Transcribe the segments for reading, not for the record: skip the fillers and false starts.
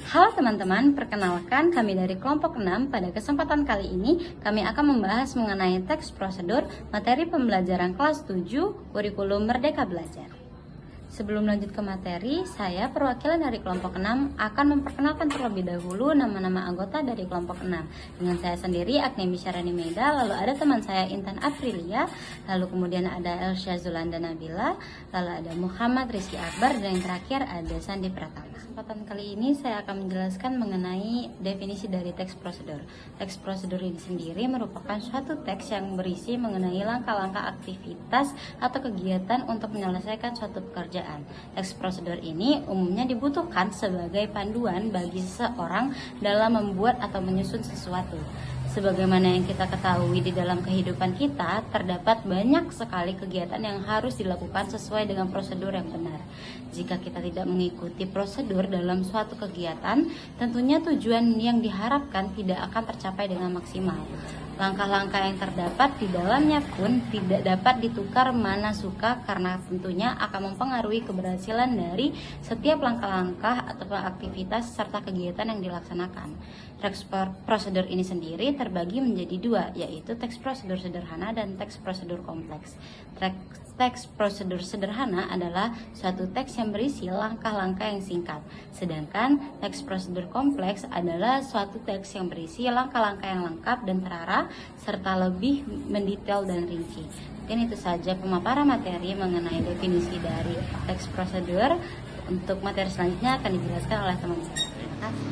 Halo teman-teman, perkenalkan kami dari kelompok 6. Pada kesempatan kali ini, kami akan membahas mengenai teks prosedur materi pembelajaran kelas 7 kurikulum Merdeka Belajar. Sebelum lanjut ke materi, saya perwakilan dari kelompok 6 akan memperkenalkan terlebih dahulu nama-nama anggota dari kelompok 6. Dengan saya sendiri, Agnemi Syarani Meda, lalu ada teman saya Intan Aprilia, lalu kemudian ada Elsya Zulanda Nabila, lalu ada Muhammad Rizky Akbar, dan yang terakhir ada Sandi Pratama. Kesempatan kali ini saya akan menjelaskan mengenai definisi dari teks prosedur. Teks prosedur ini sendiri merupakan suatu teks yang berisi mengenai langkah-langkah aktivitas atau kegiatan untuk menyelesaikan suatu pekerjaan. Teks prosedur ini umumnya dibutuhkan sebagai panduan bagi seseorang dalam membuat atau menyusun sesuatu. Sebagaimana yang kita ketahui di dalam kehidupan kita, terdapat banyak sekali kegiatan yang harus dilakukan sesuai dengan prosedur yang benar. Jika kita tidak mengikuti prosedur dalam suatu kegiatan, tentunya tujuan yang diharapkan tidak akan tercapai dengan maksimal. Langkah-langkah yang terdapat di dalamnya pun tidak dapat ditukar mana suka karena tentunya akan mempengaruhi keberhasilan dari setiap langkah-langkah atau aktivitas serta kegiatan yang dilaksanakan. Teks prosedur ini sendiri terbagi menjadi dua, yaitu teks prosedur sederhana dan teks prosedur kompleks. Teks prosedur sederhana adalah suatu teks yang berisi langkah-langkah yang singkat, sedangkan teks prosedur kompleks adalah suatu teks yang berisi langkah-langkah yang lengkap dan terarah serta lebih mendetail dan rinci. Mungkin itu saja pemaparan materi mengenai definisi dari teks prosedur. Untuk materi selanjutnya akan dijelaskan oleh teman saya. Terima kasih.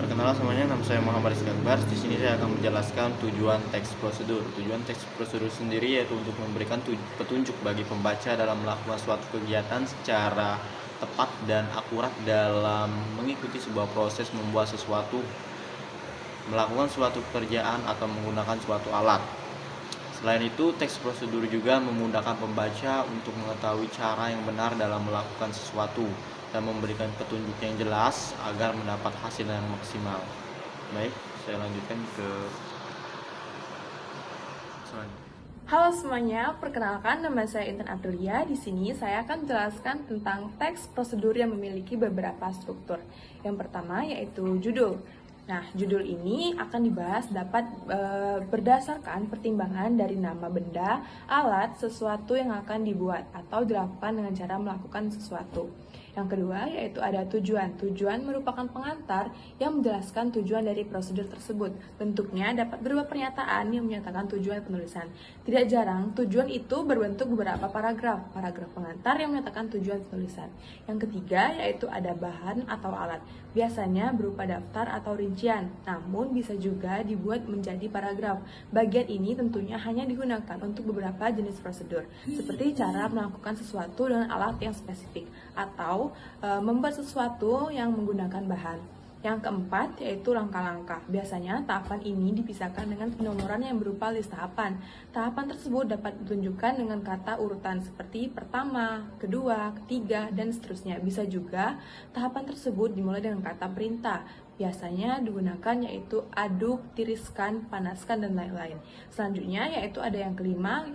Perkenalan semuanya, nama saya Muhammad Rizky Akbar. Di sini saya akan menjelaskan tujuan teks prosedur. Tujuan teks prosedur sendiri yaitu untuk memberikan petunjuk bagi pembaca dalam melakukan suatu kegiatan secara tepat dan akurat dalam mengikuti sebuah proses membuat sesuatu, melakukan suatu pekerjaan atau menggunakan suatu alat. Selain itu, teks prosedur juga memudahkan pembaca untuk mengetahui cara yang benar dalam melakukan sesuatu dan memberikan petunjuk yang jelas agar mendapat hasil yang maksimal. Baik, saya lanjutkan ke selanjutnya. Halo semuanya, perkenalkan nama saya Intan Aprilia. Di sini saya akan menjelaskan tentang teks prosedur yang memiliki beberapa struktur. Yang pertama yaitu judul. Nah, judul ini akan dibahas dapat berdasarkan pertimbangan dari nama benda, alat, sesuatu yang akan dibuat atau dilakukan dengan cara melakukan sesuatu. Yang kedua yaitu ada tujuan. Tujuan merupakan pengantar yang menjelaskan tujuan dari prosedur tersebut. Bentuknya dapat berupa pernyataan yang menyatakan tujuan penulisan. Tidak jarang tujuan itu berbentuk beberapa paragraf. Paragraf pengantar yang menyatakan tujuan penulisan. Yang ketiga yaitu ada bahan atau alat. Biasanya berupa daftar atau rincian, namun bisa juga dibuat menjadi paragraf. Bagian ini tentunya hanya digunakan untuk beberapa jenis prosedur, seperti cara melakukan sesuatu dengan alat yang spesifik, atau membuat sesuatu yang menggunakan bahan. Yang keempat yaitu langkah-langkah. Biasanya tahapan ini dipisahkan dengan penomoran yang berupa list tahapan. Tahapan tersebut dapat ditunjukkan dengan kata urutan seperti pertama, kedua, ketiga, dan seterusnya. Bisa juga tahapan tersebut dimulai dengan kata perintah. Biasanya digunakan yaitu aduk, tiriskan, panaskan, dan lain-lain. Selanjutnya yaitu ada yang kelima,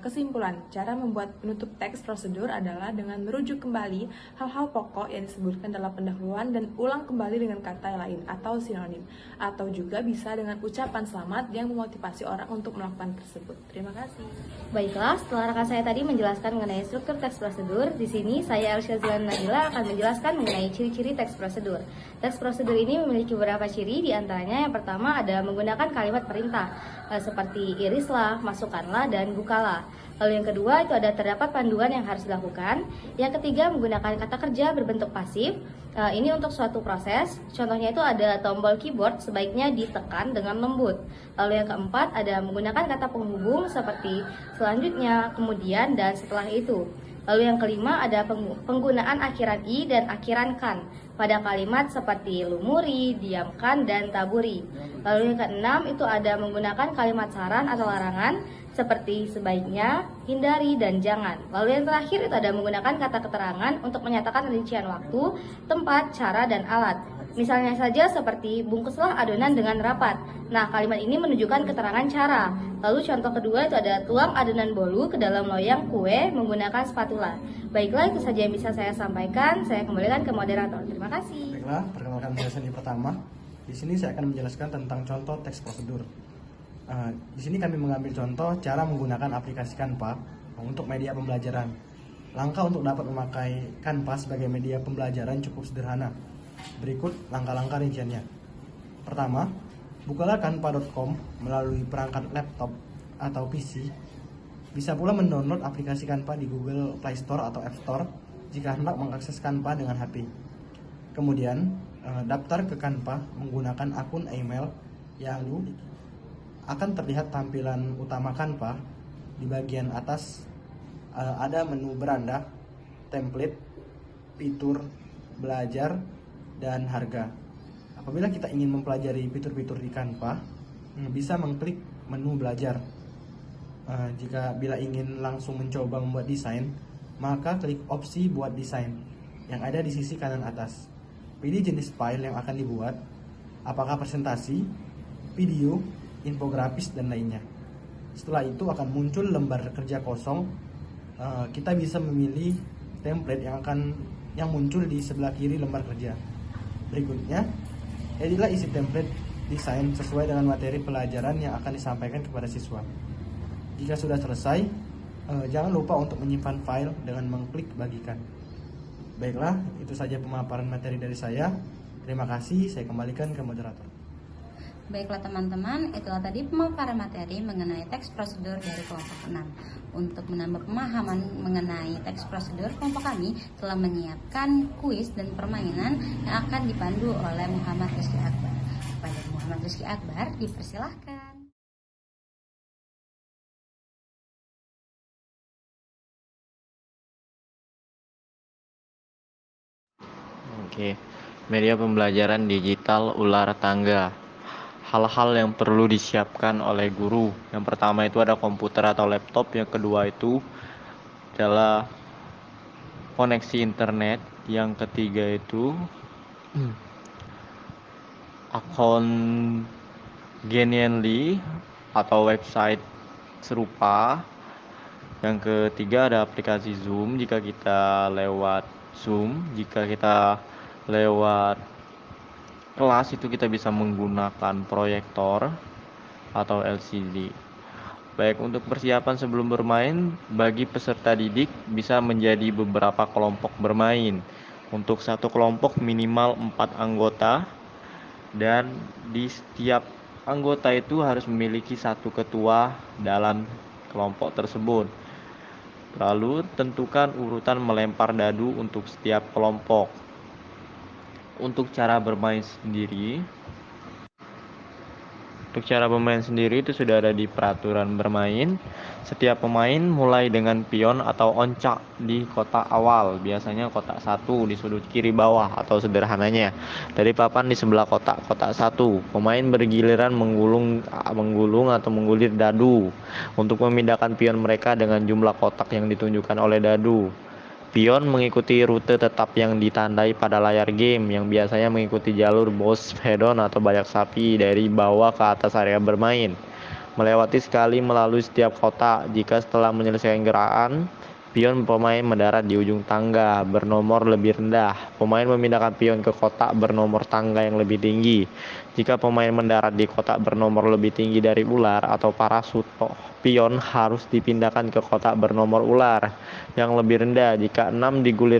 kesimpulan. Cara membuat penutup teks prosedur adalah dengan merujuk kembali hal-hal pokok yang disebutkan dalam pendahuluan dan ulang kembali dengan kata lain atau sinonim, atau juga bisa dengan ucapan selamat yang memotivasi orang untuk melakukan tersebut. Terima kasih. Baiklah, setelah rekan saya tadi menjelaskan mengenai struktur teks prosedur, di sini saya Elsya Zulanda Nabila akan menjelaskan mengenai ciri-ciri teks prosedur. Teks prosedur ini memiliki beberapa ciri, diantaranya yang pertama ada menggunakan kalimat perintah seperti irislah, masukkanlah, dan bukalah. Lalu yang kedua itu ada terdapat panduan yang harus dilakukan. Yang ketiga menggunakan kata kerja berbentuk pasif. Ini untuk suatu proses. Contohnya itu ada tombol keyboard sebaiknya ditekan dengan lembut. Lalu yang keempat ada menggunakan kata penghubung seperti selanjutnya, kemudian, dan setelah itu. Lalu yang kelima ada penggunaan akhiran i dan akhiran kan pada kalimat seperti lumuri, diamkan, dan taburi. Lalu yang keenam itu ada menggunakan kalimat saran atau larangan seperti sebaiknya, hindari, dan jangan. Lalu yang terakhir itu ada menggunakan kata keterangan untuk menyatakan rincian waktu, tempat, cara, dan alat. Misalnya saja seperti bungkuslah adonan dengan rapat. Nah, kalimat ini menunjukkan keterangan cara. Lalu contoh kedua itu ada tuang adonan bolu ke dalam loyang kue menggunakan spatula. Baiklah, itu saja yang bisa saya sampaikan. Saya kembalikan ke moderator. Terima kasih. Baiklah, perkenalkan saya sesi pertama. Di sini saya akan menjelaskan tentang contoh teks prosedur. Di sini kami mengambil contoh cara menggunakan aplikasi Canva untuk media pembelajaran. Langkah untuk dapat memakai Canva sebagai media pembelajaran cukup sederhana. Berikut langkah-langkah rinciannya. Pertama, bukalah canva.com melalui perangkat laptop atau PC. Bisa pula mendownload aplikasi Canva di Google Play Store atau App Store jika hendak mengakses Canva dengan HP. Kemudian, daftar ke Canva menggunakan akun email yang akan terlihat tampilan utama Canva. Di bagian atas ada menu beranda, template, fitur, belajar, dan harga. Apabila kita ingin mempelajari fitur-fitur di Canva, bisa mengklik menu belajar. Bila ingin langsung mencoba membuat desain, maka klik opsi buat desain yang ada di sisi kanan atas. Pilih jenis file yang akan dibuat, apakah presentasi, video, infografis, dan lainnya. Setelah itu akan muncul lembar kerja kosong. Kita bisa memilih template yang muncul di sebelah kiri lembar kerja. Berikutnya, editlah isi template desain sesuai dengan materi pelajaran yang akan disampaikan kepada siswa. Jika sudah selesai, jangan lupa untuk menyimpan file dengan mengklik bagikan. Baiklah, itu saja pemaparan materi dari saya. Terima kasih, saya kembalikan ke moderator. Baiklah teman-teman, itulah tadi pemaparan materi mengenai teks prosedur dari kelompok 6. Untuk menambah pemahaman mengenai teks prosedur, kelompok kami telah menyiapkan kuis dan permainan yang akan dipandu oleh Muhammad Rizky Akbar. Kepada Muhammad Rizky Akbar, dipersilahkan. Oke, media pembelajaran digital ular tangga. Hal-hal yang perlu disiapkan oleh guru. Yang pertama itu ada komputer atau laptop. Yang kedua itu adalah koneksi internet. Yang ketiga itu akun Genially atau website serupa. Yang ketiga ada aplikasi Zoom jika kita lewat Zoom. Jika kita lewat kelas itu kita bisa menggunakan proyektor atau LCD. Baik, untuk persiapan sebelum bermain, bagi peserta didik bisa menjadi beberapa kelompok bermain. Untuk satu kelompok minimal 4 anggota, dan di setiap anggota itu harus memiliki satu ketua dalam kelompok tersebut. Lalu tentukan urutan melempar dadu untuk setiap kelompok. Untuk cara bermain sendiri itu sudah ada di peraturan bermain. Setiap pemain mulai dengan pion atau oncak di kotak awal, biasanya kotak 1 di sudut kiri bawah, atau sederhananya dari papan di sebelah kotak 1. Pemain bergiliran menggulung atau menggulir dadu untuk memindahkan pion mereka dengan jumlah kotak yang ditunjukkan oleh dadu. Pion mengikuti rute tetap yang ditandai pada layar game, yang biasanya mengikuti jalur boss hedon atau banyak sapi dari bawah ke atas area bermain. Melewati sekali melalui setiap kotak. Jika setelah menyelesaikan gerakan, pion pemain mendarat di ujung tangga bernomor lebih rendah. Pemain memindahkan pion ke kotak bernomor tangga yang lebih tinggi. Jika pemain mendarat di kotak bernomor lebih tinggi dari ular atau parasut, pion harus dipindahkan ke kotak bernomor ular yang lebih rendah. Jika 6 digulir